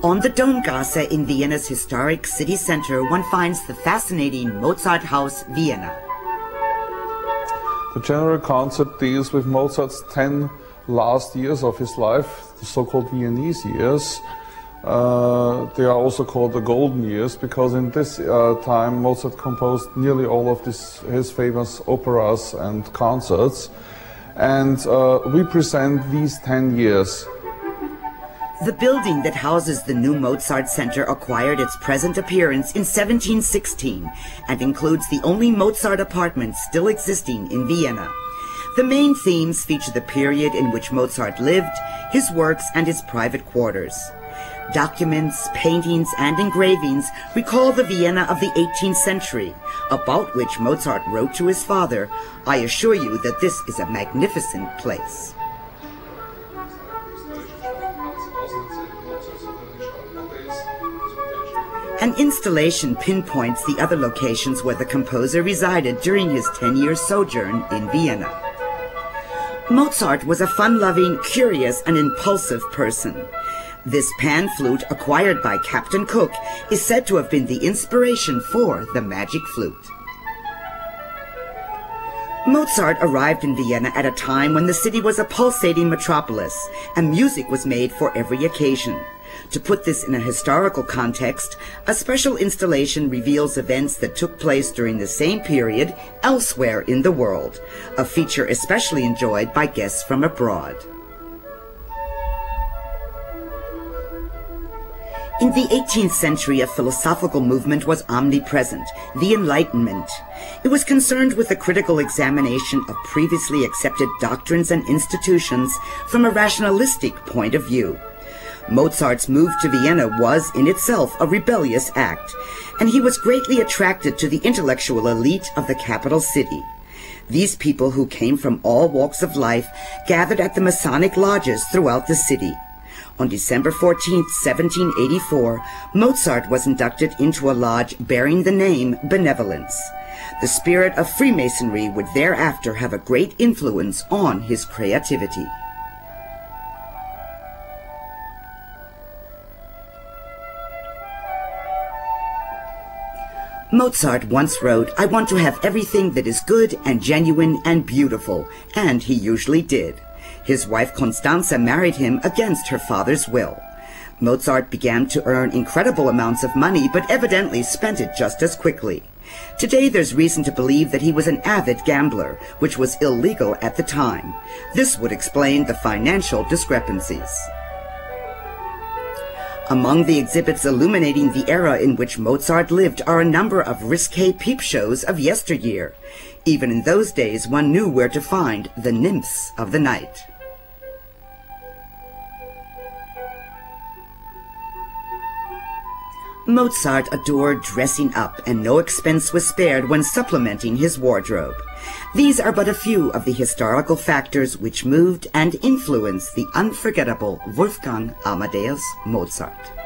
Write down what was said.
On the Domgasse in Vienna's historic city center, one finds the fascinating Mozart House, Vienna. The general concept deals with Mozart's 10 last years of his life, the so-called Viennese years. They are also called the golden years because in this time Mozart composed nearly all of his famous operas and concerts. And we present these 10 years. The building that houses the new Mozart Center acquired its present appearance in 1716 and includes the only Mozart apartments still existing in Vienna. The main themes feature the period in which Mozart lived, his works, and his private quarters. Documents, paintings, and engravings recall the Vienna of the 18th century, about which Mozart wrote to his father, "I assure you that this is a magnificent place." An installation pinpoints the other locations where the composer resided during his 10-year sojourn in Vienna. Mozart was a fun-loving, curious, and impulsive person. This pan flute, acquired by Captain Cook, is said to have been the inspiration for the magic flute. Mozart arrived in Vienna at a time when the city was a pulsating metropolis, and music was made for every occasion. To put this in a historical context, a special installation reveals events that took place during the same period elsewhere in the world, a feature especially enjoyed by guests from abroad. In the 18th century, a philosophical movement was omnipresent, the Enlightenment. It was concerned with the critical examination of previously accepted doctrines and institutions from a rationalistic point of view. Mozart's move to Vienna was, in itself, a rebellious act, and he was greatly attracted to the intellectual elite of the capital city. These people, who came from all walks of life, gathered at the Masonic lodges throughout the city. On December 14, 1784, Mozart was inducted into a lodge bearing the name Benevolence. The spirit of Freemasonry would thereafter have a great influence on his creativity. Mozart once wrote, "I want to have everything that is good and genuine and beautiful," and he usually did. His wife Constanze married him against her father's will. Mozart began to earn incredible amounts of money, but evidently spent it just as quickly. Today there's reason to believe that he was an avid gambler, which was illegal at the time. This would explain the financial discrepancies. Among the exhibits illuminating the era in which Mozart lived are a number of risque peep shows of yesteryear. Even in those days, one knew where to find the nymphs of the night. Mozart adored dressing up, and no expense was spared when supplementing his wardrobe. These are but a few of the historical factors which moved and influenced the unforgettable Wolfgang Amadeus Mozart.